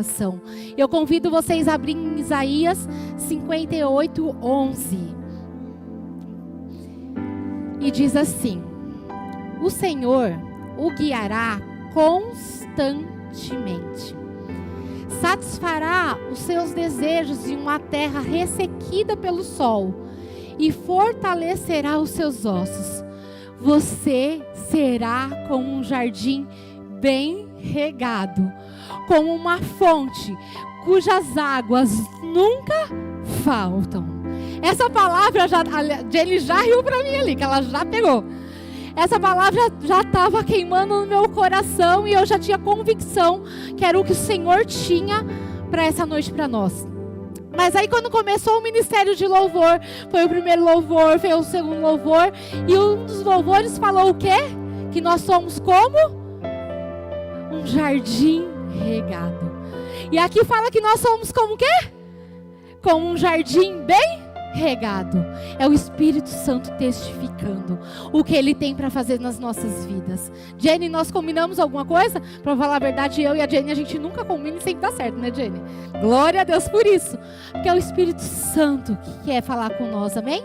estação. Eu convido vocês a abrirem em Isaías 58:11. E diz assim: o Senhor o guiará constantemente, satisfará os seus desejos em uma terra ressequida pelo sol e fortalecerá os seus ossos. Você será como um jardim bem regado, como uma fonte cujas águas nunca faltam. Essa palavra, a Jenny já riu para mim ali, que ela já pegou. Essa palavra já estava queimando no meu coração e eu já tinha convicção que era o que o Senhor tinha para essa noite para nós. Mas aí quando começou o ministério de louvor, foi o primeiro louvor, foi o segundo louvor, e um dos louvores falou o quê? Que nós somos como um jardim regado. E aqui fala que nós somos como o quê? Como um jardim bem regado. É o Espírito Santo testificando o que Ele tem para fazer nas nossas vidas. Jenny, nós combinamos alguma coisa? Para falar a verdade, eu e a Jenny, a gente nunca combina e sempre dá certo, né, Jenny? Glória a Deus por isso. Porque é o Espírito Santo que quer falar com nós, amém?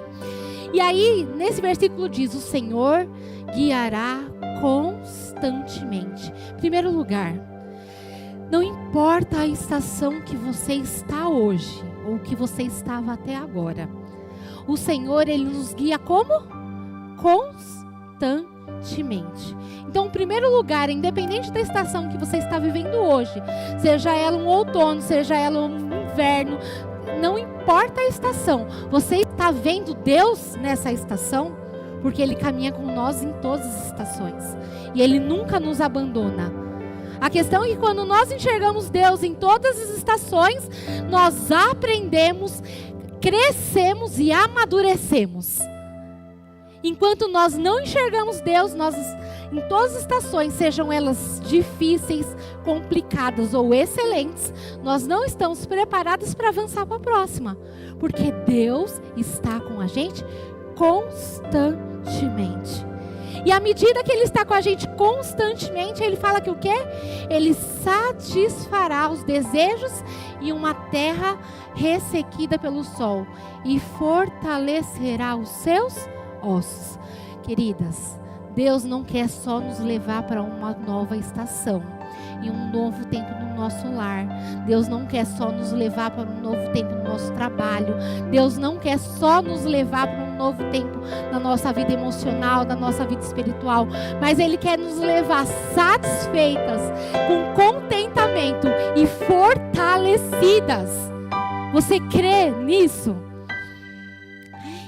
E aí, nesse versículo diz: o Senhor guiará constantemente. Primeiro lugar, não importa a estação que você está hoje, ou que você estava até agora, o Senhor, Ele nos guia como? Constantemente. Então, em primeiro lugar, independente da estação que você está vivendo hoje, seja ela um outono, seja ela um inverno, não importa a estação, você está vendo Deus nessa estação? Porque Ele caminha com nós em todas as estações, e Ele nunca nos abandona. A questão é que quando nós enxergamos Deus em todas as estações, nós aprendemos, crescemos e amadurecemos. Enquanto nós não enxergamos Deus, nós em todas as estações, sejam elas difíceis, complicadas ou excelentes, nós não estamos preparados para avançar para a próxima. Porque Deus está com a gente constantemente. E à medida que Ele está com a gente constantemente, Ele fala que o quê? Ele satisfará os desejos em uma terra ressequida pelo sol e fortalecerá os seus ossos. Queridas, Deus não quer só nos levar para uma nova estação e um novo tempo no nosso lar. Deus não quer só nos levar para um novo tempo no nosso trabalho. Deus não quer só nos levar para um novo tempo na nossa vida emocional, na nossa vida espiritual, mas Ele quer nos levar satisfeitas, com contentamento e fortalecidas. Você crê nisso?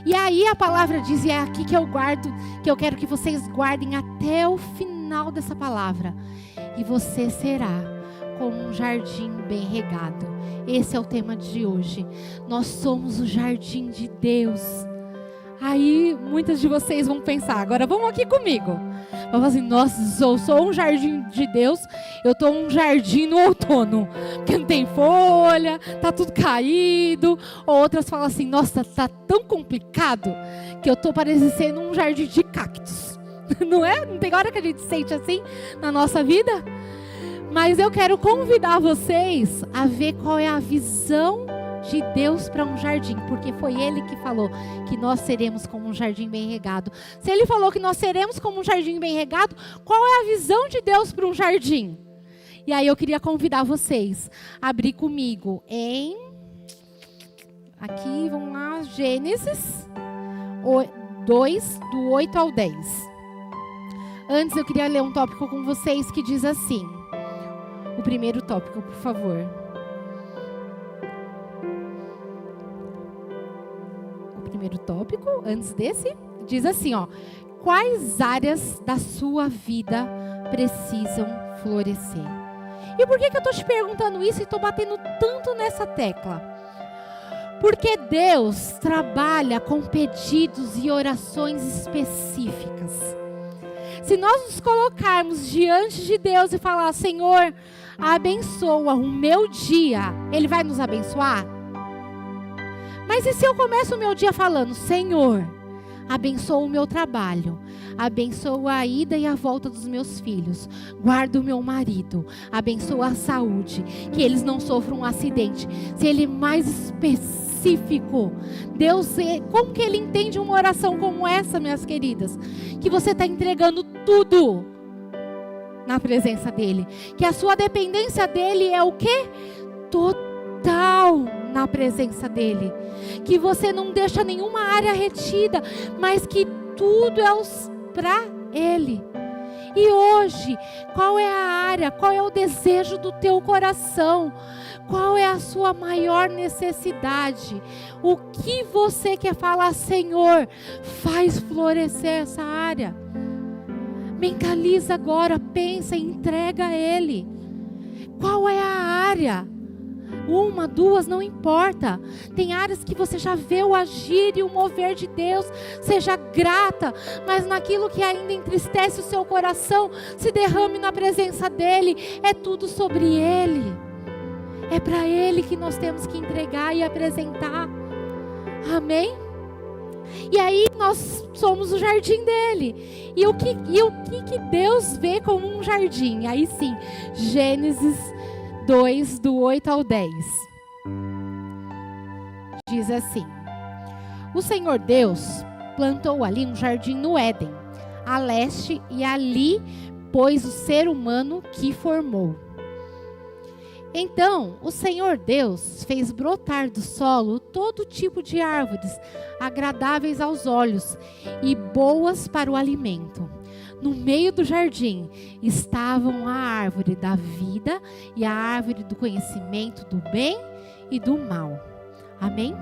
E aí a palavra diz, e é aqui que eu guardo, que eu quero que vocês guardem até o final dessa palavra: e você será como um jardim bem regado. Esse é o tema de hoje. Nós somos o jardim de Deus. Aí muitas de vocês vão pensar, agora vamos aqui comigo. Vão falar assim: nossa, eu sou um jardim de Deus, eu estou um jardim no outono, porque não tem folha, tá tudo caído. Ou outras falam assim: nossa, tá tão complicado que eu estou parecendo um jardim de cactos. Não é? Não tem hora que a gente sente assim na nossa vida? Mas eu quero convidar vocês a ver qual é a visão de Deus para um jardim, porque foi Ele que falou que nós seremos como um jardim bem regado. Se Ele falou que nós seremos como um jardim bem regado, qual é a visão de Deus para um jardim? E aí eu queria convidar vocês a abrir comigo em... Aqui, vamos lá, Gênesis 2, do 8 ao 10. Antes eu queria ler um tópico com vocês que diz assim. O primeiro tópico, por favor. O primeiro tópico, antes desse, diz assim, ó: quais áreas da sua vida precisam florescer? E por que eu estou te perguntando isso e estou batendo tanto nessa tecla? Porque Deus trabalha com pedidos e orações específicas. Se nós nos colocarmos diante de Deus e falar: Senhor, abençoa o meu dia, Ele vai nos abençoar? Mas e se eu começo o meu dia falando: Senhor, Abençoa o meu trabalho, abençoa a ida e a volta dos meus filhos, guarda o meu marido, abençoa a saúde, que eles não sofram um acidente. Se ele é mais específico, Deus, como que ele entende uma oração como essa, minhas queridas? Que você está entregando tudo na presença dele, que a sua dependência dele é o quê? Total na presença dele, que você não deixa nenhuma área retida, mas que tudo é para ele. E hoje, qual é a área, qual é o desejo do teu coração? Qual é a sua maior necessidade? O que você quer falar? Senhor, faz florescer essa área. Mentaliza agora, pensa e entrega a ele. Qual é a área? Uma, duas, não importa. Tem áreas que você já vê o agir e o mover de Deus. Seja grata, mas naquilo que ainda entristece o seu coração, se derrame na presença dele. É tudo sobre ele. É para ele que nós temos que entregar e apresentar. Amém? E aí nós somos o jardim dele. E o que Deus vê como um jardim? Aí sim, Gênesis 2, do 8 ao 10. Diz assim: o Senhor Deus plantou ali um jardim no Éden, a leste, e ali pôs o ser humano que formou. Então, o Senhor Deus fez brotar do solo todo tipo de árvores, agradáveis aos olhos e boas para o alimento. No meio do jardim estavam a árvore da vida e a árvore do conhecimento do bem e do mal. Amém?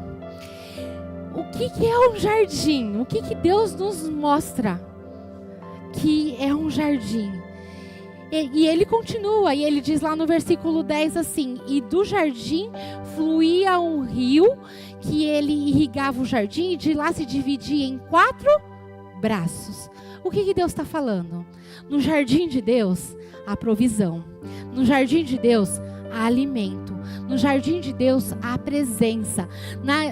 O que é um jardim? O que Deus nos mostra que é um jardim? E ele continua, e ele diz lá no versículo 10 assim: e do jardim fluía um rio que ele irrigava o jardim, e de lá se dividia em 4 braços. O que Deus está falando? No jardim de Deus, a provisão. No jardim de Deus, há alimento. No jardim de Deus, há presença.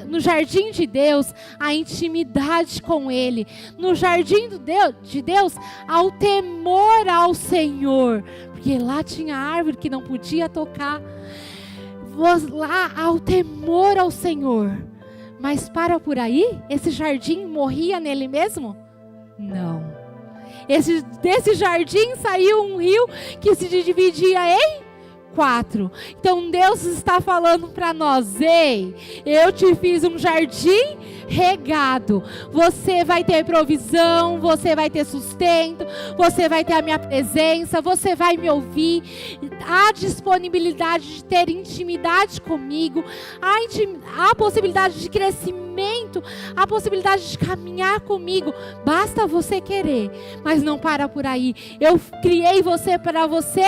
No jardim de Deus, há intimidade com Ele. No jardim de Deus, há o temor ao Senhor. Porque lá tinha árvore que não podia tocar. Lá há o temor ao Senhor. Mas para por aí, esse jardim morria nele mesmo? Não. Desse jardim saiu um rio que se dividia em 4. Então Deus está falando para nós: ei, eu te fiz um jardim regado. Você vai ter provisão, você vai ter sustento, você vai ter a minha presença, você vai me ouvir. Há disponibilidade de ter intimidade comigo, há possibilidade de crescimento, há possibilidade de caminhar comigo. Basta você querer, mas não para por aí. Eu criei você para você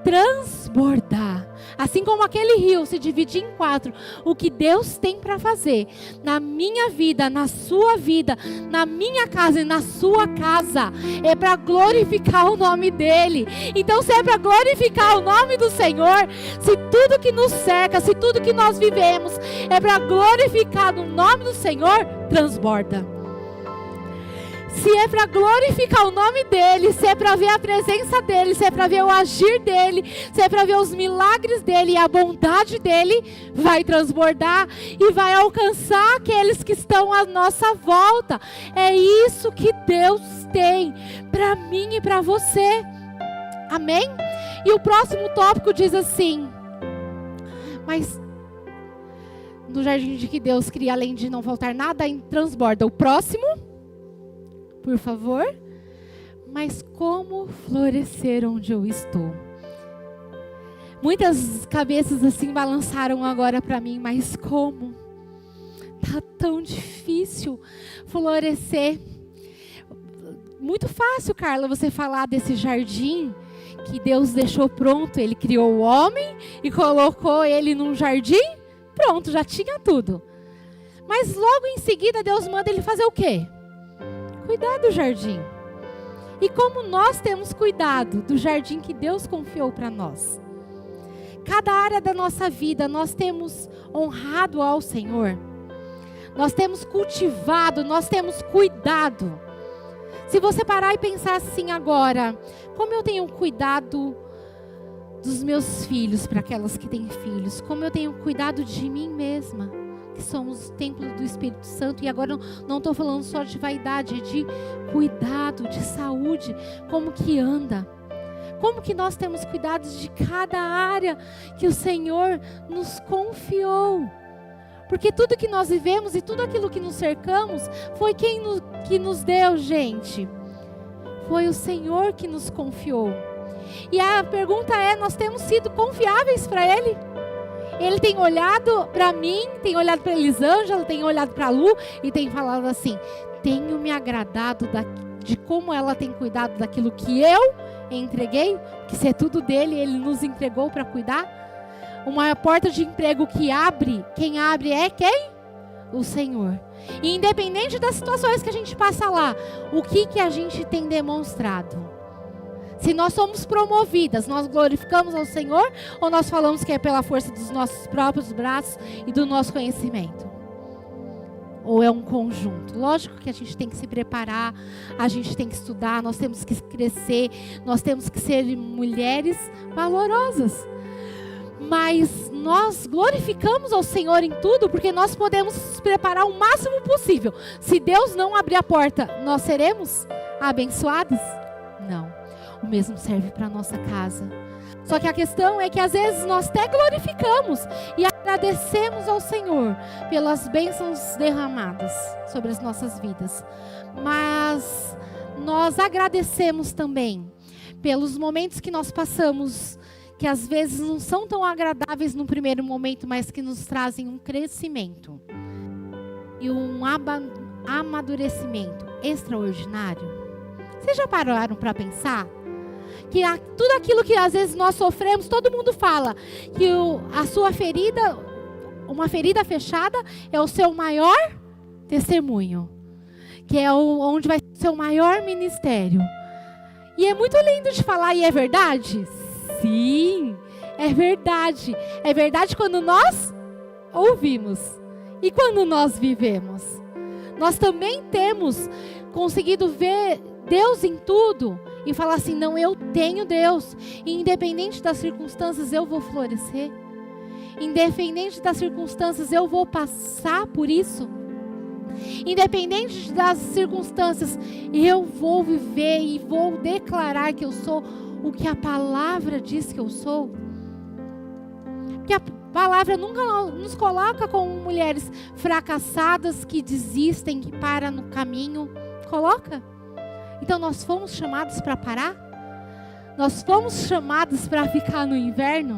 transbordar. Assim como aquele rio se divide em 4, o que Deus tem para fazer na minha vida, na sua vida, na minha casa e na sua casa, é para glorificar o nome dEle. Então, se é para glorificar o nome do Senhor, se tudo que nos cerca, se tudo que nós vivemos é para glorificar o nome do Senhor, transborda. Se é para glorificar o nome dEle, se é para ver a presença dEle, se é para ver o agir dEle, se é para ver os milagres dEle e a bondade dEle, vai transbordar e vai alcançar aqueles que estão à nossa volta. É isso que Deus tem para mim e para você. Amém? E o próximo tópico diz assim: mas no jardim de que Deus cria, além de não faltar nada, transborda. O próximo, por favor. Mas como florescer onde eu estou? Muitas cabeças assim balançaram agora para mim, mas como? Tá tão difícil florescer. Muito fácil, Carla, você falar desse jardim que Deus deixou pronto. Ele criou o homem e colocou ele num jardim. Pronto, já tinha tudo. Mas logo em seguida Deus manda ele fazer o quê? Cuidar do jardim. E como nós temos cuidado do jardim que Deus confiou para nós? Cada área da nossa vida nós temos honrado ao Senhor. nós temos cultivado, nós temos cuidado. Se você parar e pensar assim agora, como eu tenho cuidado dos meus filhos, para aquelas que têm filhos, como eu tenho cuidado de mim mesma, que somos o templo do Espírito Santo, e agora não estou falando só de vaidade, é de cuidado, de saúde, como que anda, como que nós temos cuidado de cada área que o Senhor nos confiou, porque tudo que nós vivemos e tudo aquilo que nos cercamos, foi quem que nos deu, gente, foi o Senhor que nos confiou. E a pergunta é, nós temos sido confiáveis para Ele? Ele tem olhado para mim, tem olhado para Elisângela, tem olhado para a Lu e tem falado assim, tenho me agradado de como ela tem cuidado daquilo que eu entreguei, que se é tudo dele, ele nos entregou para cuidar. Uma porta de emprego que abre, quem abre é quem? O Senhor. E independente das situações que a gente passa lá, o que a gente tem demonstrado? Se nós somos promovidas, nós glorificamos ao Senhor ou nós falamos que é pela força dos nossos próprios braços e do nosso conhecimento? Ou é um conjunto? Lógico que a gente tem que se preparar, a gente tem que estudar, nós temos que crescer, nós temos que ser mulheres valorosas. Mas nós glorificamos ao Senhor em tudo, porque nós podemos nos preparar o máximo possível. Se Deus não abrir a porta, nós seremos abençoados? Não. O mesmo serve para a nossa casa. Só que a questão é que às vezes nós até glorificamos e agradecemos ao Senhor pelas bênçãos derramadas sobre as nossas vidas. Mas nós agradecemos também pelos momentos que nós passamos, que às vezes não são tão agradáveis no primeiro momento, mas que nos trazem um crescimento e um amadurecimento extraordinário. Vocês já pararam para pensar? Que tudo aquilo que às vezes nós sofremos, todo mundo fala que a sua ferida, uma ferida fechada, é o seu maior testemunho, que é onde vai ser o seu maior ministério. E é muito lindo de falar, e é verdade? Sim, é verdade. É verdade quando nós ouvimos e quando nós vivemos. Nós também temos conseguido ver Deus em tudo e falar assim, não, eu tenho Deus, e independente das circunstâncias eu vou florescer, independente das circunstâncias eu vou passar por isso, independente das circunstâncias eu vou viver e vou declarar que eu sou o que a palavra diz que eu sou. Porque a palavra nunca nos coloca como mulheres fracassadas que desistem, que param no caminho. Coloca? Então nós fomos chamados para parar? Nós fomos chamados para ficar no inverno?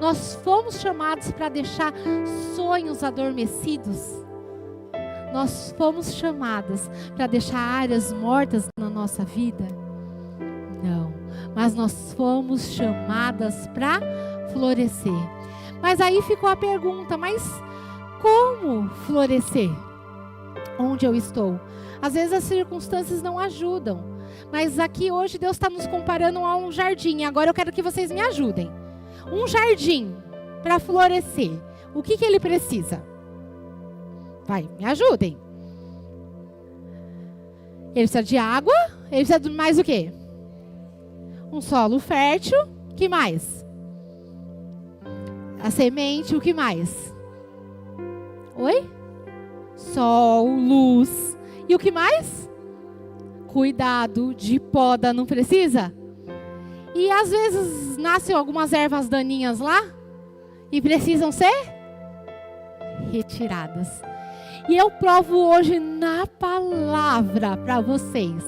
Nós fomos chamados para deixar sonhos adormecidos? Nós fomos chamadas para deixar áreas mortas na nossa vida? Não, mas nós fomos chamadas para florescer. Mas aí ficou a pergunta, mas como florescer? Onde eu estou? Às vezes as circunstâncias não ajudam, mas aqui hoje Deus está nos comparando a um jardim. Agora eu quero que vocês me ajudem. Um jardim para florescer, o que ele precisa? Vai, me ajudem. Ele precisa de água, ele precisa de mais o quê? Um solo fértil, o que mais? A semente, o que mais? Oi? Sol, luz. E o que mais? Cuidado de poda, não precisa? E às vezes nascem algumas ervas daninhas lá e precisam ser retiradas. E eu provo hoje na palavra para vocês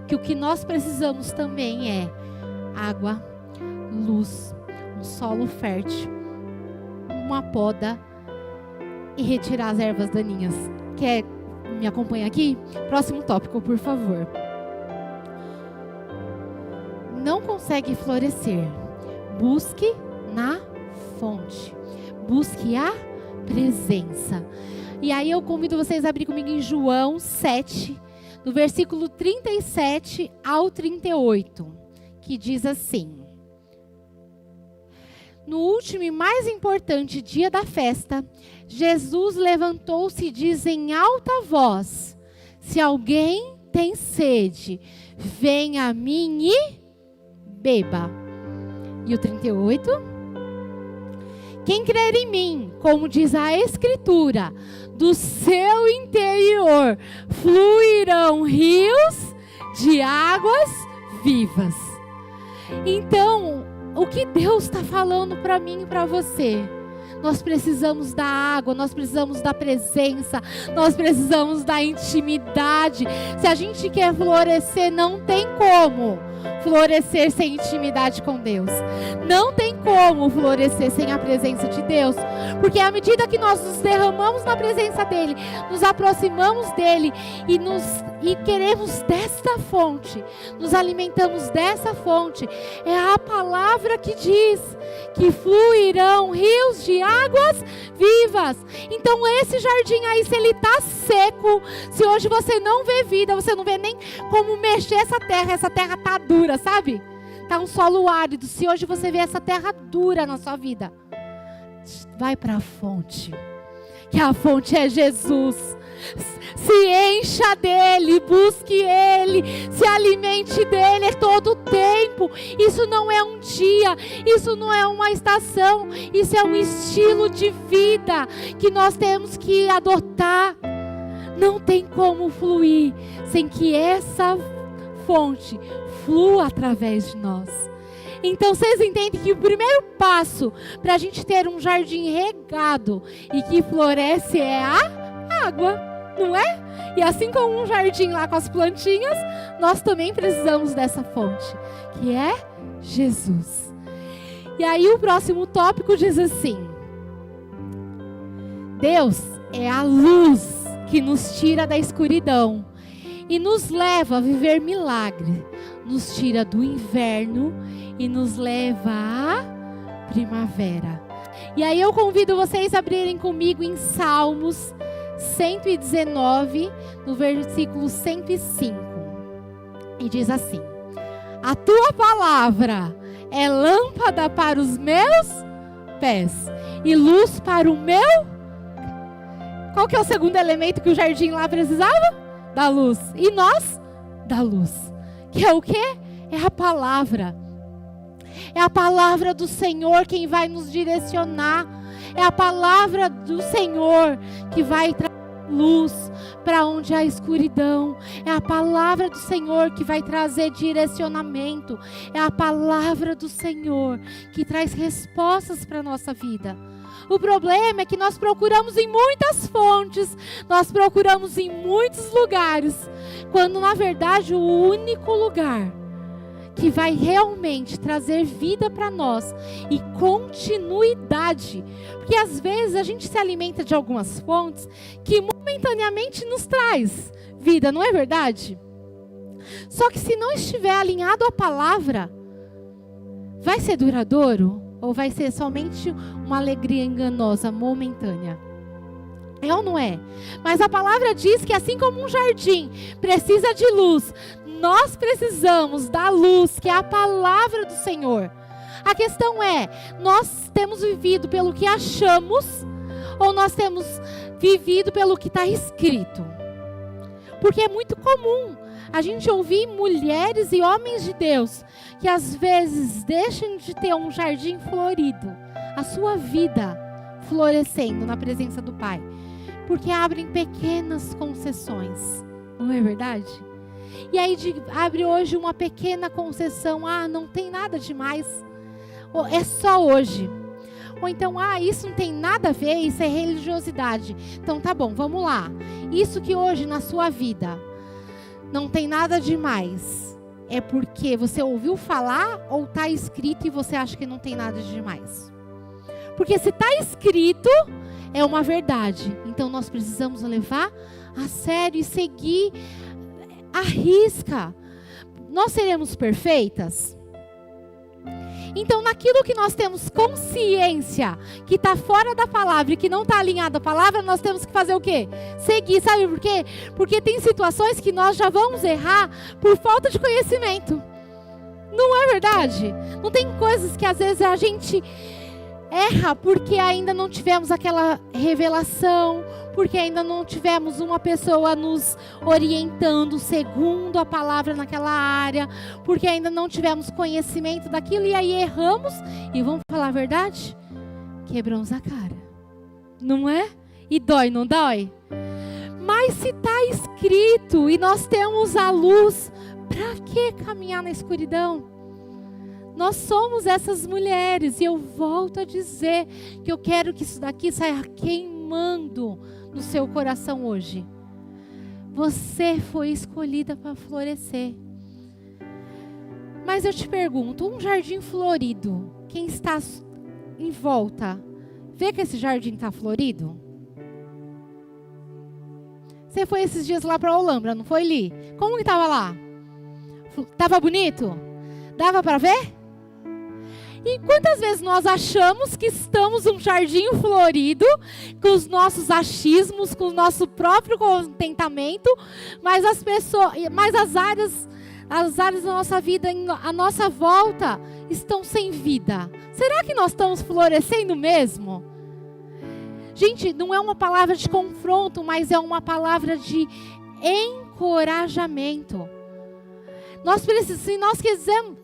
que o que nós precisamos também é água, luz, um solo fértil, uma poda e retirar as ervas daninhas. Quer me acompanha aqui? Próximo tópico, por favor. Não consegue florescer. Busque na fonte. Busque a presença. E aí eu convido vocês a abrir comigo em João 7, do versículo 37 ao 38, que diz assim: No último e mais importante dia da festa, Jesus levantou-se e diz em alta voz: se alguém tem sede, venha a mim e beba. E o 38: quem crer em mim, como diz a Escritura, do seu interior fluirão rios de águas vivas. Então, o que Deus está falando para mim e para você? Nós precisamos da água, nós precisamos da presença, nós precisamos da intimidade. Se a gente quer florescer, não tem como florescer sem intimidade com Deus. Não tem como florescer sem a presença de Deus. Porque à medida que nós nos derramamos na presença dEle, nos aproximamos dEle e queremos desta fonte, nos alimentamos dessa fonte, é a palavra que diz que fluirão rios de águas vivas. Então esse jardim aí, se ele está seco, se hoje você não vê vida, você não vê nem como mexer essa terra está dura, sabe? Está um solo árido. Se hoje você vê essa terra dura na sua vida, vai para a fonte, que a fonte é Jesus. Se encha dele, busque ele, se alimente dele todo o tempo. Isso não é um dia, isso não é uma estação, isso é um estilo de vida que nós temos que adotar. Não tem como fluir sem que essa fonte flua através de nós. Então vocês entendem que o primeiro passo para a gente ter um jardim regado e que floresce é a água, não é? E assim como um jardim lá com as plantinhas, nós também precisamos dessa fonte, que é Jesus. E aí o próximo tópico diz assim: Deus é a luz que nos tira da escuridão e nos leva a viver milagre, nos tira do inverno e nos leva à primavera. E aí eu convido vocês a abrirem comigo em Salmos 119, no versículo 105. E diz assim: a tua palavra é lâmpada para os meus pés e luz para o meu... Qual que é o segundo elemento que o jardim lá precisava? Da luz. E nós? Da luz. Que é o quê? É a palavra. É a palavra do Senhor quem vai nos direcionar. É a palavra do Senhor que vai trazer luz para onde há escuridão. É a palavra do Senhor que vai trazer direcionamento. É a palavra do Senhor que traz respostas para a nossa vida. O problema é que nós procuramos em muitas fontes, nós procuramos em muitos lugares, quando na verdade o único lugar que vai realmente trazer vida para nós e continuidade, porque às vezes a gente se alimenta de algumas fontes que momentaneamente nos traz vida, não é verdade? Só que se não estiver alinhado à palavra, vai ser duradouro? Ou vai ser somente uma alegria enganosa, momentânea? É ou não é? Mas a palavra diz que assim como um jardim precisa de luz, nós precisamos da luz, que é a palavra do Senhor. A questão é, nós temos vivido pelo que achamos, ou nós temos vivido pelo que está escrito? Porque é muito comum a gente ouvir mulheres e homens de Deus que às vezes deixam de ter um jardim florido, a sua vida florescendo na presença do Pai, porque abrem pequenas concessões, não é verdade? E aí abre hoje uma pequena concessão, não tem nada demais, é só hoje. Ou então, isso não tem nada a ver, isso é religiosidade. Então tá bom, vamos lá. Isso que hoje na sua vida não tem nada demais, é porque você ouviu falar ou está escrito e você acha que não tem nada demais? Porque se está escrito, é uma verdade. Então nós precisamos levar a sério e seguir à risca. Nós seremos perfeitas? Então naquilo que nós temos consciência, que está fora da palavra e que não está alinhado à palavra, nós temos que fazer o quê? Seguir, sabe por quê? Porque tem situações que nós já vamos errar por falta de conhecimento. Não é verdade? Não tem coisas que às vezes a gente Erra porque ainda não tivemos aquela revelação, porque ainda não tivemos uma pessoa nos orientando segundo a palavra naquela área, porque ainda não tivemos conhecimento daquilo e aí erramos e vamos falar a verdade? Quebramos a cara, não é? E dói, não dói? Mas se está escrito e nós temos a luz, para que caminhar na escuridão? Nós somos essas mulheres e eu volto a dizer que eu quero que isso daqui saia queimando no seu coração hoje. Você foi escolhida para florescer. Mas eu te pergunto, um jardim florido, quem está em volta, vê que esse jardim está florido? Você foi esses dias lá para a Olambra, não foi, Li? Como que estava lá? Estava bonito? Dava para ver? E quantas vezes nós achamos que estamos um jardim florido, com os nossos achismos, com o nosso próprio contentamento, mas as áreas da nossa vida, à nossa volta, estão sem vida. Será que nós estamos florescendo mesmo? Gente, não é uma palavra de confronto, mas é uma palavra de encorajamento.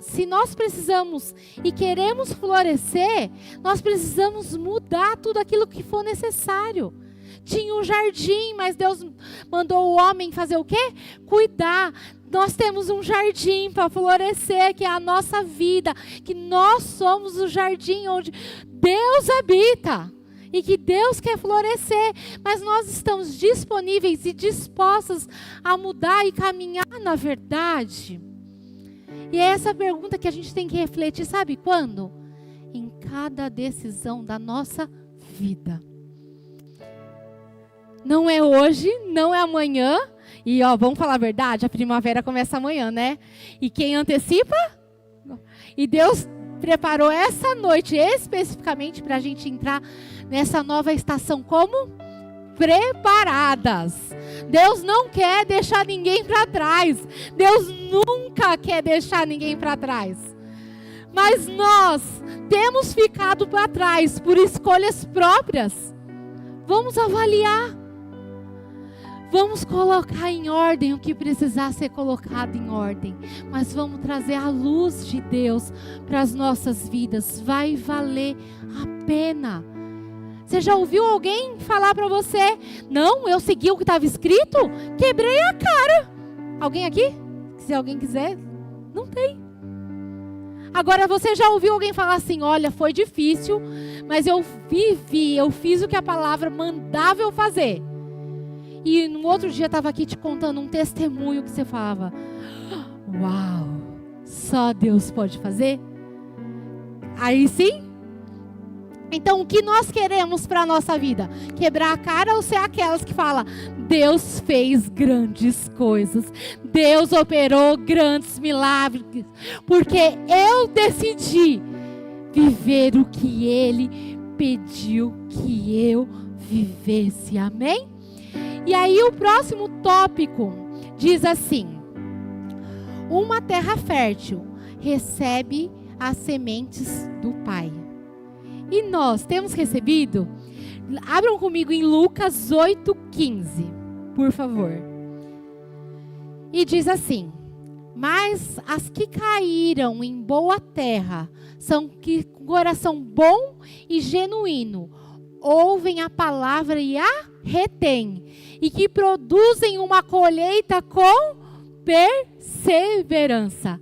Se nós precisamos e queremos florescer, nós precisamos mudar tudo aquilo que for necessário. Tinha um jardim, mas Deus mandou o homem fazer o quê? Cuidar. Nós temos um jardim para florescer, que é a nossa vida, que nós somos o jardim onde Deus habita. E que Deus quer florescer, mas nós estamos disponíveis e dispostas a mudar e caminhar na verdade. E é essa pergunta que a gente tem que refletir, sabe quando? Em cada decisão da nossa vida. Não é hoje, não é amanhã. E vamos falar a verdade, a primavera começa amanhã, né? E quem antecipa? E Deus preparou essa noite especificamente para a gente entrar nessa nova estação como preparadas. Deus não quer deixar ninguém para trás. Deus nunca quer deixar ninguém para trás. Mas nós temos ficado para trás por escolhas próprias. Vamos avaliar. Vamos colocar em ordem o que precisar ser colocado em ordem. Mas vamos trazer a luz de Deus para as nossas vidas. Vai valer a pena. Você já ouviu alguém falar para você: não, eu segui o que estava escrito, quebrei a cara? Alguém aqui? Se alguém quiser, não tem. Agora você já ouviu alguém falar assim: olha, foi difícil, mas eu fiz o que a palavra mandava eu fazer. E no outro dia estava aqui te contando um testemunho que você falava: uau, só Deus pode fazer? Aí sim? Então o que nós queremos para a nossa vida? Quebrar a cara ou ser aquelas que falam: Deus fez grandes coisas, Deus operou grandes milagres, porque eu decidi viver o que Ele pediu que eu vivesse, amém? E aí o próximo tópico diz assim: uma terra fértil recebe as sementes do Pai. E nós temos recebido? Abram comigo em Lucas 8,15, por favor. E diz assim: mas as que caíram em boa terra são que com coração bom e genuíno ouvem a palavra e a retêm, e que produzem uma colheita com perseverança.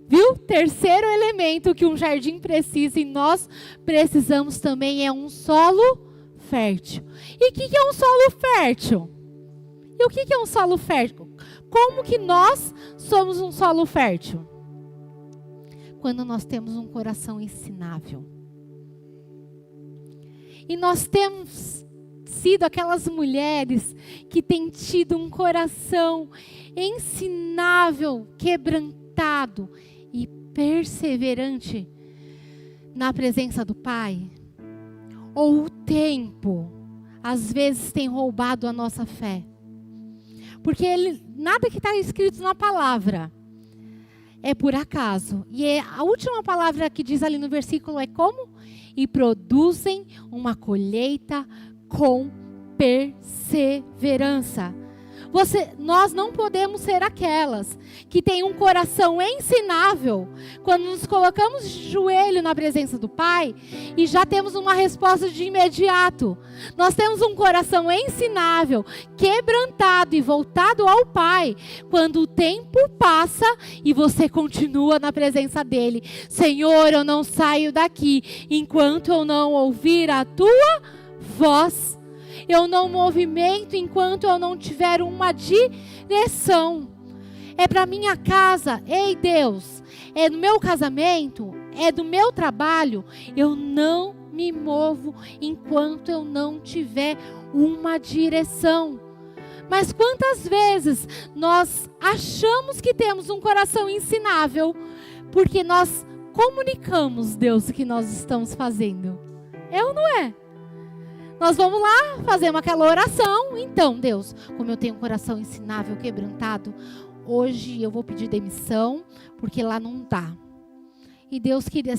Viu? Terceiro elemento que um jardim precisa e nós precisamos também é um solo fértil. E o que é um solo fértil? E o que é um solo fértil? Como que nós somos um solo fértil? Quando nós temos um coração ensinável. E nós temos sido aquelas mulheres que têm tido um coração ensinável, quebrantado e perseverante na presença do Pai. Ou o tempo, às vezes, tem roubado a nossa fé. Porque nada que está escrito na palavra é por acaso. E a última palavra que diz ali no versículo é como? E produzem uma colheita com perseverança. Nós não podemos ser aquelas que têm um coração ensinável quando nos colocamos de joelho na presença do Pai e já temos uma resposta de imediato. Nós temos um coração ensinável, quebrantado e voltado ao Pai quando o tempo passa e você continua na presença dEle. Senhor, eu não saio daqui enquanto eu não ouvir a Tua voz. Eu não movimento enquanto eu não tiver uma direção. É para minha casa, ei Deus, é do meu casamento, é do meu trabalho. Eu não me movo enquanto eu não tiver uma direção. Mas quantas vezes nós achamos que temos um coração ensinável porque nós comunicamos, Deus, o que nós estamos fazendo? É ou não é? Nós vamos lá, fazemos aquela oração. Então, Deus, como eu tenho um coração ensinável, quebrantado, hoje eu vou pedir demissão, porque lá não dá. E Deus queria,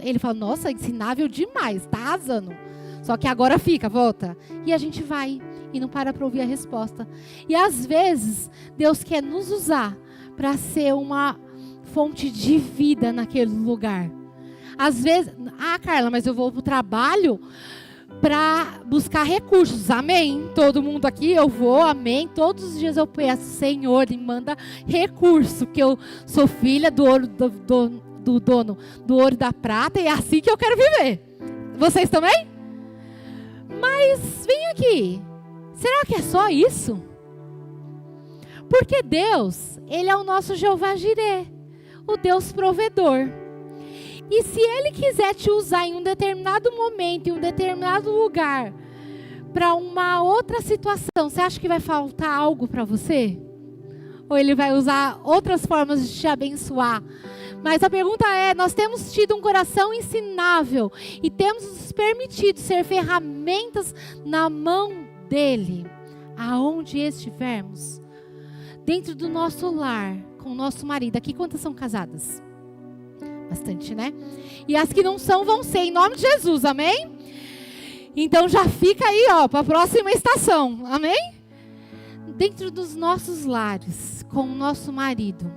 Ele fala, nossa, ensinável demais, tá arrasando. Só que agora fica, volta. E a gente vai e não para ouvir a resposta. E às vezes, Deus quer nos usar para ser uma fonte de vida naquele lugar. Às vezes, Carla, mas eu vou para o trabalho para buscar recursos, amém, todo mundo aqui, eu vou, amém, todos os dias eu peço, Senhor, me manda recurso, que eu sou filha do ouro, do dono do ouro e da prata, e é assim que eu quero viver, vocês também? Mas, vem aqui, será que é só isso? Porque Deus, Ele é o nosso Jeová Jirê, o Deus provedor. E se Ele quiser te usar em um determinado momento, em um determinado lugar, para uma outra situação, você acha que vai faltar algo para você? Ou Ele vai usar outras formas de te abençoar? Mas a pergunta é, nós temos tido um coração ensinável e temos nos permitido ser ferramentas na mão dEle, aonde estivermos, dentro do nosso lar, com o nosso marido. Aqui quantas são casadas? Bastante, né? E as que não são vão ser, em nome de Jesus, amém? Então já fica aí, ó, para a próxima estação, amém? Dentro dos nossos lares, com o nosso marido,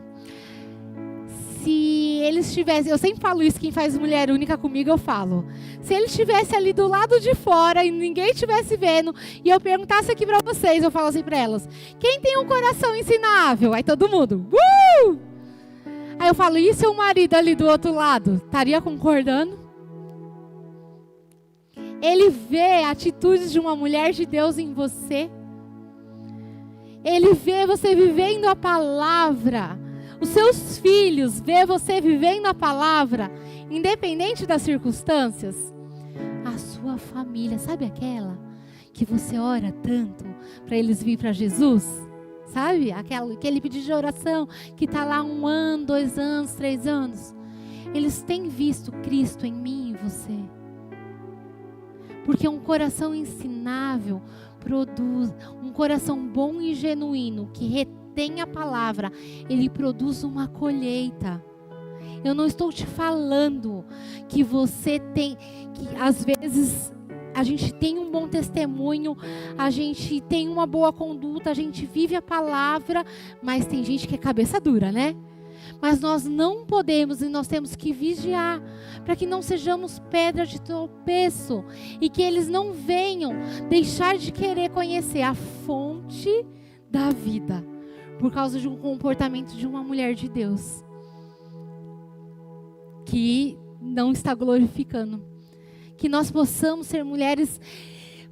se ele estivesse, eu sempre falo isso, quem faz mulher única comigo eu falo, se ele estivesse ali do lado de fora e ninguém estivesse vendo, e eu perguntasse aqui para vocês, eu falo assim para elas, quem tem um coração ensinável? Aí todo mundo, Aí eu falo, e seu marido ali do outro lado? Estaria concordando? Ele vê atitudes de uma mulher de Deus em você. Ele vê você vivendo a palavra. Os seus filhos vê você vivendo a palavra, independente das circunstâncias. A sua família, sabe aquela que você ora tanto para eles vir para Jesus? Sabe? Aquele pedido de oração que está lá 1 ano, 2 anos, 3 anos. Eles têm visto Cristo em mim e em você. Porque um coração ensinável produz, um coração bom e genuíno que retém a palavra, ele produz uma colheita. Eu não estou te falando que você tem, que às vezes a gente tem um bom testemunho, a gente tem uma boa conduta, a gente vive a palavra, mas tem gente que é cabeça dura, né? Mas nós não podemos e nós temos que vigiar para que não sejamos pedra de tropeço e que eles não venham deixar de querer conhecer a fonte da vida por causa de um comportamento de uma mulher de Deus que não está glorificando. Que nós possamos ser mulheres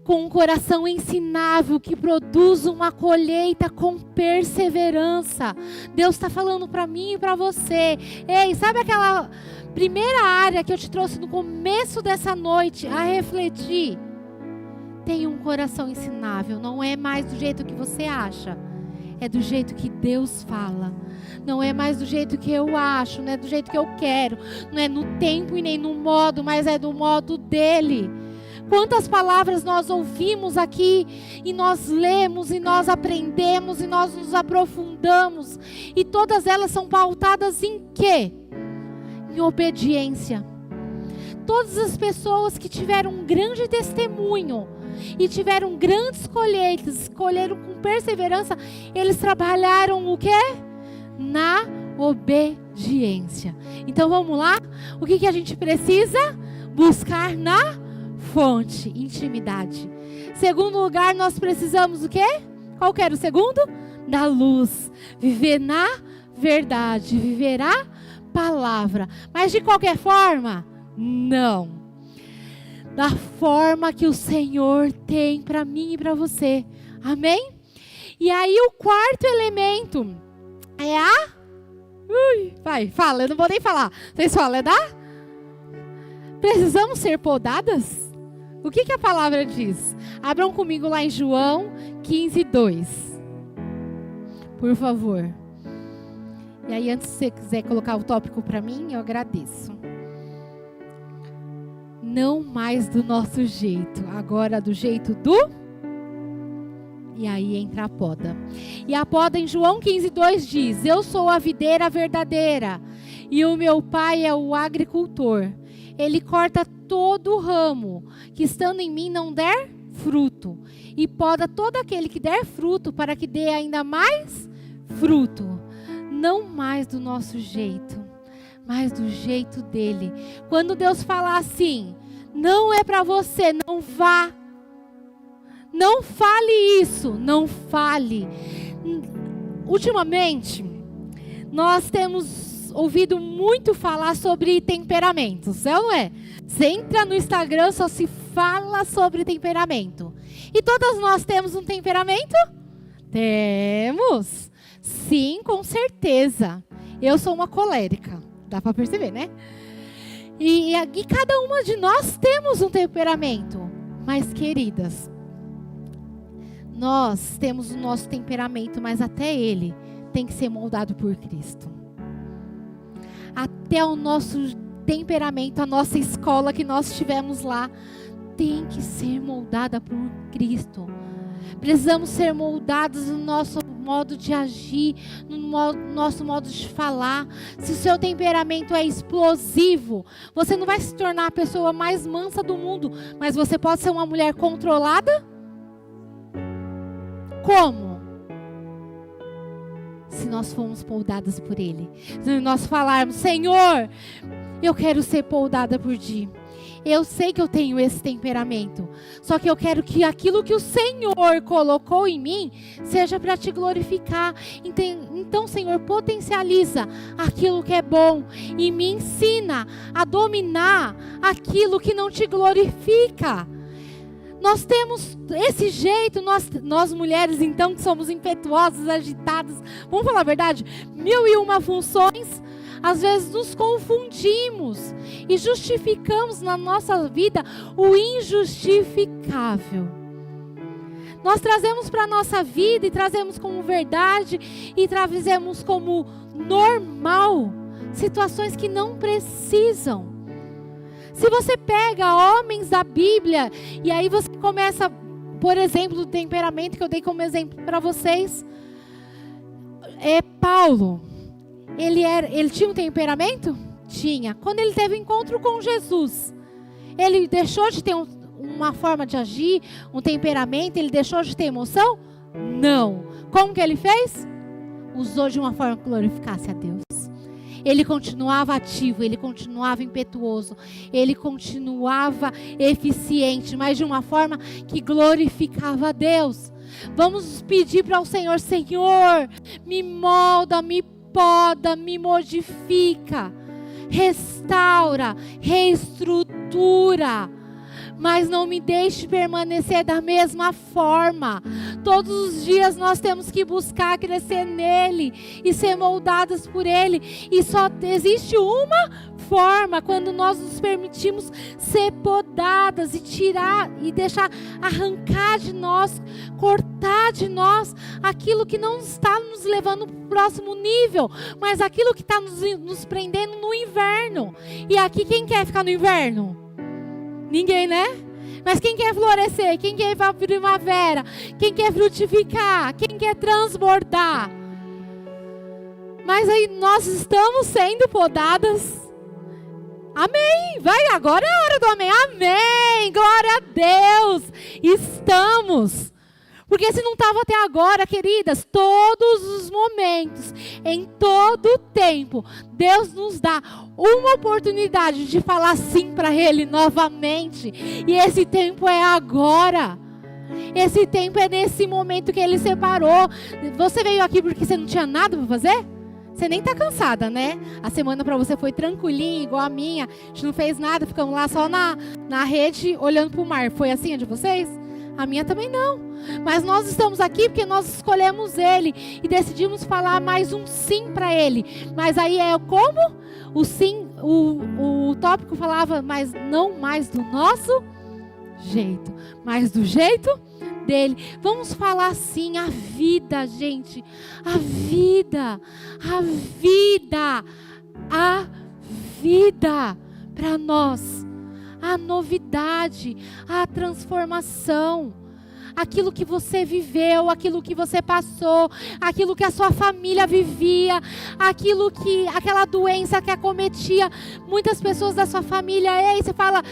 com um coração ensinável, que produz uma colheita com perseverança. Deus está falando para mim e para você. Ei, sabe aquela primeira área que eu te trouxe no começo dessa noite a refletir? Tenha um coração ensinável, não é mais do jeito que você acha. É do jeito que Deus fala. Não é mais do jeito que eu acho, não é do jeito que eu quero. Não é no tempo e nem no modo, mas é do modo dele. Quantas palavras nós ouvimos aqui, e nós lemos, e nós aprendemos, e nós nos aprofundamos, e todas elas são pautadas em quê? Em obediência. Todas as pessoas que tiveram um grande testemunho, e tiveram grandes colheitas, escolheram com perseverança, eles trabalharam o quê? Na obediência. Então vamos lá? O que a gente precisa? Buscar na fonte, intimidade. Segundo lugar, nós precisamos o quê? Qual que era o segundo? Da luz. Viver na verdade, viver a palavra. Mas de qualquer forma? Não. Da forma que o Senhor tem para mim e para você. Amém? E aí o quarto elemento é a... vai, fala, eu não vou nem falar. Vocês falam, é da... Precisamos ser podadas? O que a palavra diz? Abram comigo lá em João 15:2. Por favor. E aí, antes, se você quiser colocar o tópico para mim, eu agradeço. Não mais do nosso jeito, agora do jeito do... E aí entra a poda. E a poda em João 15:2 diz: eu sou a videira verdadeira, e o meu pai é o agricultor. Ele corta todo o ramo que estando em mim não der fruto, e poda todo aquele que der fruto, para que dê ainda mais fruto. Não mais do nosso jeito, mas do jeito dele. Quando Deus falar assim, não é para você, não vá. Não fale isso, não fale. Ultimamente, nós temos ouvido muito falar sobre temperamentos, é ou não é? Você entra no Instagram, só se fala sobre temperamento. E todas nós temos um temperamento? Temos. Sim, com certeza. Eu sou uma colérica, dá para perceber, né? E cada uma de nós temos um temperamento. Mas, queridas, nós temos o nosso temperamento, mas até ele tem que ser moldado por Cristo. Até o nosso temperamento, a nossa escola que nós tivemos lá, tem que ser moldada por Cristo. Precisamos ser moldados no nosso modo de agir, no nosso modo de falar. Se o seu temperamento é explosivo, você não vai se tornar a pessoa mais mansa do mundo, mas você pode ser uma mulher controlada. Como? Se nós formos moldadas por Ele. Se nós falarmos, Senhor, eu quero ser moldada por Ti. Eu sei que eu tenho esse temperamento. Só que eu quero que aquilo que o Senhor colocou em mim seja para Te glorificar. Então, Senhor, potencializa aquilo que é bom e me ensina a dominar aquilo que não Te glorifica. Nós temos esse jeito, nós mulheres então que somos impetuosas, agitadas, vamos falar a verdade, 1001 funções, às vezes nos confundimos e justificamos na nossa vida o injustificável. Nós trazemos para a nossa vida e trazemos como verdade e trazemos como normal situações que não precisam. Se você pega homens da Bíblia, e aí você começa, por exemplo, do temperamento que eu dei como exemplo para vocês. Paulo, ele tinha um temperamento? Tinha. Quando ele teve um encontro com Jesus, ele deixou de ter uma forma de agir, um temperamento, ele deixou de ter emoção? Não. Como que ele fez? Usou de uma forma que glorificasse a Deus. Ele continuava ativo, ele continuava impetuoso, ele continuava eficiente, mas de uma forma que glorificava a Deus. Vamos pedir para o Senhor, Senhor, me molda, me poda, me modifica, restaura, reestrutura, mas não me deixe permanecer da mesma forma. Todos os dias nós temos que buscar crescer nele e ser moldadas por ele. E só existe uma forma, quando nós nos permitimos ser podadas e tirar e deixar arrancar de nós, cortar de nós aquilo que não está nos levando para o próximo nível, mas aquilo que está nos prendendo no inverno. E aqui quem quer ficar no inverno? Ninguém, né? Mas quem quer florescer? Quem quer ir para a primavera? Quem quer frutificar? Quem quer transbordar? Mas aí nós estamos sendo podadas. Amém. Vai, agora é a hora do amém. Amém. Glória a Deus. Estamos. Porque se não estava até agora, queridas, todos os momentos, em todo o tempo, Deus nos dá uma oportunidade de falar sim para Ele novamente. E esse tempo é agora. Esse tempo é nesse momento que Ele separou. Você veio aqui porque você não tinha nada para fazer? Você nem está cansada, né? A semana para você foi tranquilinha, igual a minha. A gente não fez nada, ficamos lá só na rede, olhando para o mar. Foi assim a de vocês? A minha também não. Mas nós estamos aqui porque nós escolhemos Ele e decidimos falar mais um sim para Ele. Mas aí é como? O sim, o tópico falava, mas não mais do nosso jeito, mas do jeito dele. Vamos falar assim, a vida, gente. A vida. A vida. A vida para nós. A novidade, a transformação, aquilo que você viveu, aquilo que você passou, aquilo que a sua família vivia, aquela doença que acometia muitas pessoas da sua família. Ei, você fala,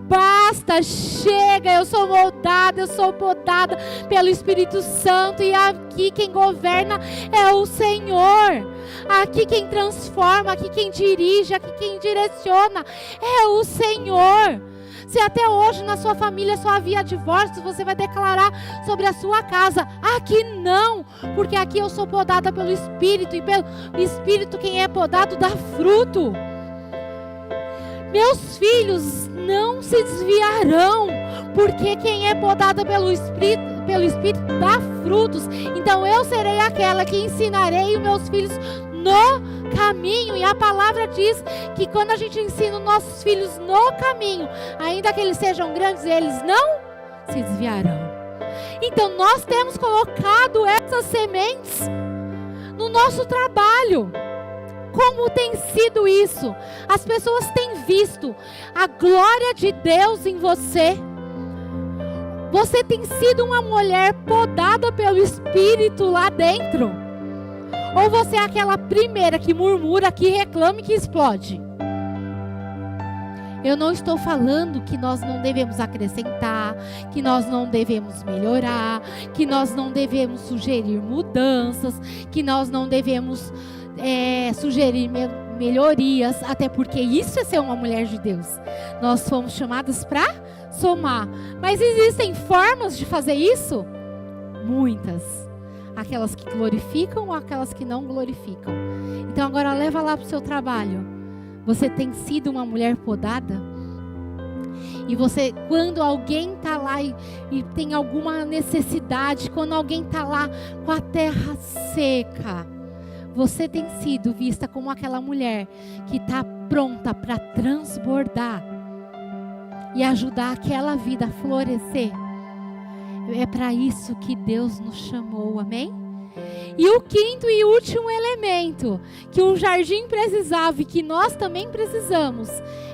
basta, chega, eu sou moldada, eu sou podada pelo Espírito Santo, e aqui quem governa é o Senhor. Aqui quem transforma, aqui quem dirige, aqui quem direciona é o Senhor. Se até hoje na sua família só havia divórcio, você vai declarar sobre a sua casa. Aqui não, porque aqui eu sou podada pelo Espírito, e pelo Espírito quem é podado dá fruto. Meus filhos não se desviarão, porque quem é podada pelo Espírito dá frutos. Então eu serei aquela que ensinarei os meus filhos no caminho. E a palavra diz que quando a gente ensina os nossos filhos no caminho, ainda que eles sejam grandes, eles não se desviarão. Então nós temos colocado essas sementes no nosso trabalho. Como tem sido isso? As pessoas têm visto a glória de Deus em você. Você tem sido uma mulher podada pelo Espírito lá dentro? Ou você é aquela primeira que murmura, que reclama e que explode? Eu não estou falando que nós não devemos acrescentar, que nós não devemos melhorar, que nós não devemos sugerir mudanças, que nós não devemos sugerir melhorias, até porque isso é ser uma mulher de Deus. Nós fomos chamadas para somar. Mas existem formas de fazer isso? Muitas. Aquelas que glorificam ou aquelas que não glorificam. Então agora leva lá para o seu trabalho. Você tem sido uma mulher podada? E você, quando alguém está lá e tem alguma necessidade, quando alguém está lá com a terra seca, você tem sido vista como aquela mulher que está pronta para transbordar e ajudar aquela vida a florescer. É para isso que Deus nos chamou, amém? E o quinto e último elemento que um jardim precisava e que nós também precisamos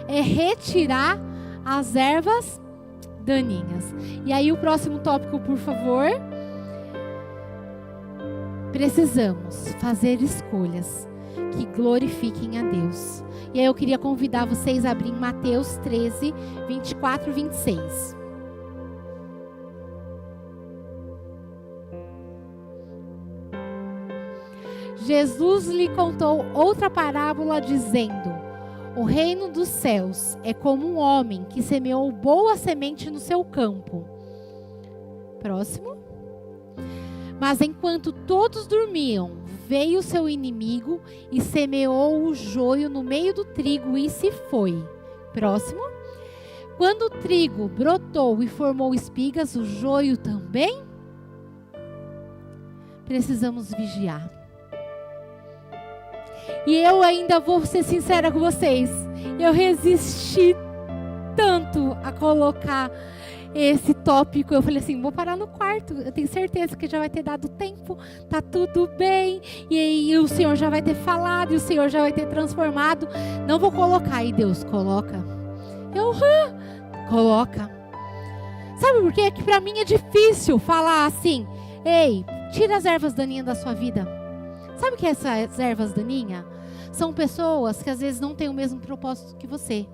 é retirar as ervas daninhas. E aí o próximo tópico, por favor. Precisamos fazer escolhas que glorifiquem a Deus. E aí eu queria convidar vocês a abrir Mateus 13, 24 e 26. Jesus lhe contou outra parábola dizendo: o reino dos céus é como um homem que semeou boa semente no seu campo. Próximo. Mas enquanto todos dormiam, veio seu inimigo e semeou o joio no meio do trigo e se foi. Próximo. Quando o trigo brotou e formou espigas, o joio também. Precisamos vigiar. E eu ainda vou ser sincera com vocês. Eu resisti tanto a colocar esse tópico. Eu falei assim, vou parar no quarto. Eu tenho certeza que já vai ter dado tempo. Tá tudo bem. E aí o Senhor já vai ter falado. E o Senhor já vai ter transformado. Não vou colocar. E Deus, coloca. Coloca. Sabe por quê? Que para mim é difícil falar assim: ei, tira as ervas daninhas da sua vida. Sabe o que é essas ervas daninhas? São pessoas que às vezes não têm o mesmo propósito que você.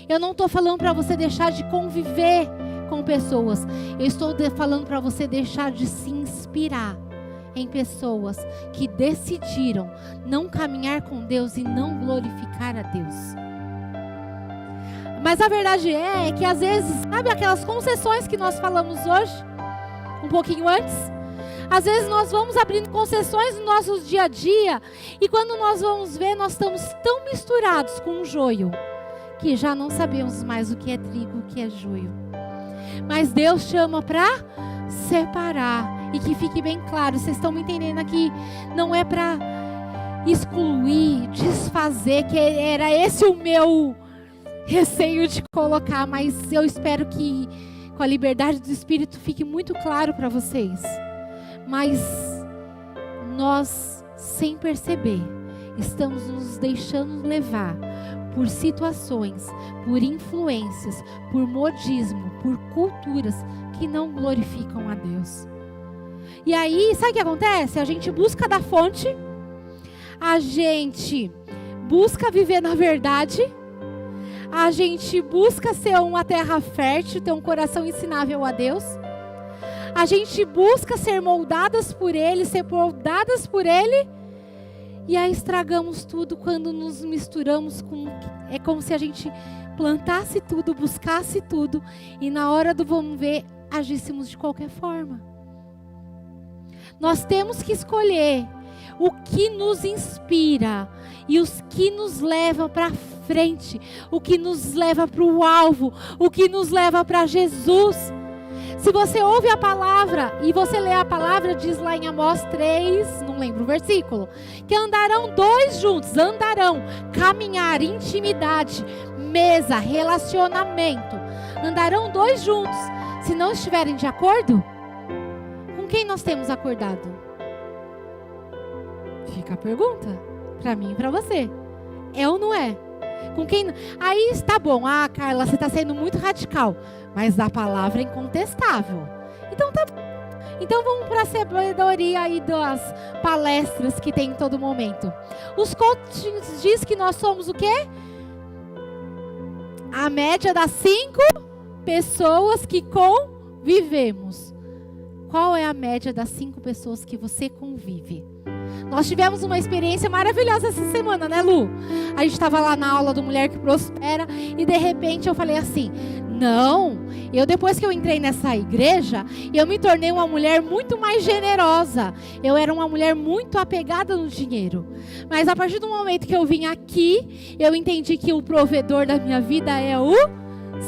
Eu não estou falando para você deixar de conviver com pessoas. Eu estou falando para você deixar de se inspirar em pessoas que decidiram não caminhar com Deus e não glorificar a Deus. Mas a verdade é que às vezes, sabe aquelas concessões que nós falamos hoje, um pouquinho antes? Às vezes nós vamos abrindo concessões no nosso dia a dia e quando nós vamos ver, nós estamos tão misturados com o joio que já não sabemos mais o que é trigo e o que é joio. Mas Deus chama para separar. E que fique bem claro, vocês estão me entendendo aqui, não é para excluir, desfazer, que era esse o meu receio de colocar, mas eu espero que com a liberdade do Espírito fique muito claro para vocês. Mas nós, sem perceber, estamos nos deixando levar por situações, por influências, por modismo, por culturas que não glorificam a Deus. E aí, sabe o que acontece? A gente busca da fonte, a gente busca viver na verdade, a gente busca ser uma terra fértil, ter um coração ensinável a Deus, a gente busca ser moldadas por Ele, ser moldadas por Ele, e aí estragamos tudo quando nos misturamos com... É como se a gente plantasse tudo, buscasse tudo, e na hora do vamos ver, agíssemos de qualquer forma. Nós temos que escolher o que nos inspira e os que nos leva para frente, o que nos leva para o alvo, o que nos leva para Jesus. Se você ouve a palavra e você lê a palavra, diz lá em Amós 3, não lembro o versículo, que andarão dois juntos, andarão, caminhar, intimidade, mesa, relacionamento, andarão dois juntos. Se não estiverem de acordo, com quem nós temos acordado? Fica a pergunta, para mim e para você. É ou não é? Com quem? Aí está bom. Ah, Carla, você está sendo muito radical. Mas a palavra é incontestável. Então tá bom. Então vamos para a sabedoria aí das palestras que tem em todo momento. Os coaches dizem que nós somos o quê? A média das 5 pessoas que convivemos. Qual é a média das 5 pessoas que você convive? Nós tivemos uma experiência maravilhosa essa semana, né, Lu? A gente estava lá na aula do Mulher que Prospera e de repente eu falei assim, não, depois que eu entrei nessa igreja, eu me tornei uma mulher muito mais generosa. Eu era uma mulher muito apegada no dinheiro. Mas a partir do momento que eu vim aqui, eu entendi que o provedor da minha vida é o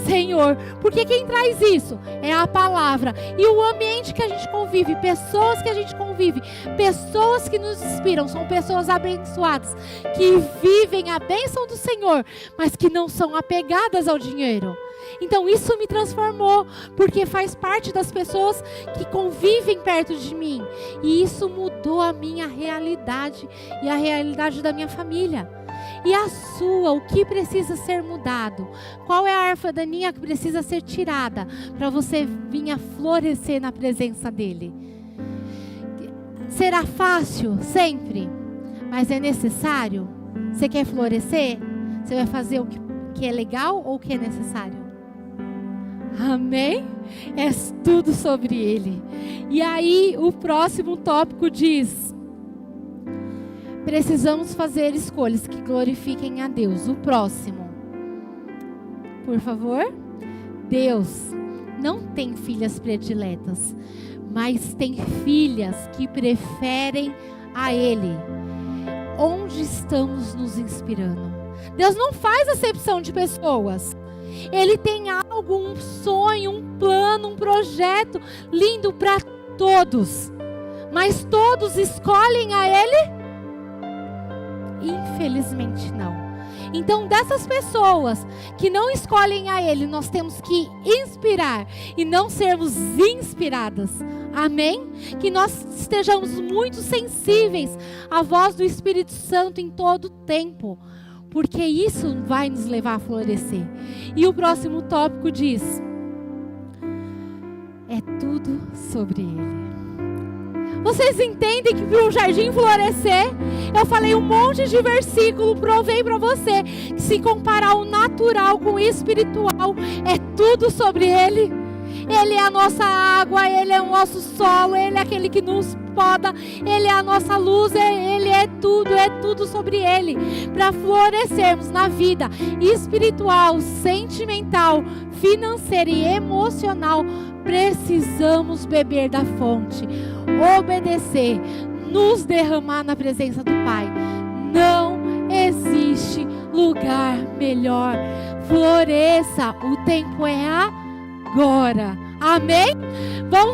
Senhor, porque quem traz isso é a palavra e o ambiente que a gente convive, pessoas que a gente convive, pessoas que nos inspiram, são pessoas abençoadas, que vivem a bênção do Senhor, mas que não são apegadas ao dinheiro. Então isso me transformou, porque faz parte das pessoas que convivem perto de mim, e isso mudou a minha realidade e a realidade da minha família. E a sua, o que precisa ser mudado? Qual é a erva daninha que precisa ser tirada para você vir a florescer na presença dele? Será fácil? Sempre. Mas é necessário? Você quer florescer? Você vai fazer o que é legal ou o que é necessário? Amém? É tudo sobre ele. E aí o próximo tópico diz... Precisamos fazer escolhas que glorifiquem a Deus. O próximo. Por favor. Deus não tem filhas prediletas, mas tem filhas que preferem a Ele. Onde estamos nos inspirando? Deus não faz acepção de pessoas. Ele tem algo, um sonho, um plano, um projeto lindo para todos. Mas todos escolhem a Ele? Infelizmente não. Então dessas pessoas que não escolhem a Ele, nós temos que inspirar e não sermos inspiradas. Amém? Que nós estejamos muito sensíveis à voz do Espírito Santo em todo o tempo, porque isso vai nos levar a florescer. E o próximo tópico diz: é tudo sobre Ele. Vocês entendem que para um jardim florescer, eu falei um monte de versículo, provei para você, que se comparar o natural com o espiritual, é tudo sobre Ele. Ele é a nossa água, Ele é o nosso sol, Ele é aquele que nos poda, Ele é a nossa luz, Ele é tudo sobre Ele. Para florescermos na vida espiritual, sentimental, financeira e emocional, precisamos beber da fonte, obedecer, nos derramar na presença do Pai. Não existe lugar melhor. Floresça, o tempo é agora. Amém? Vamos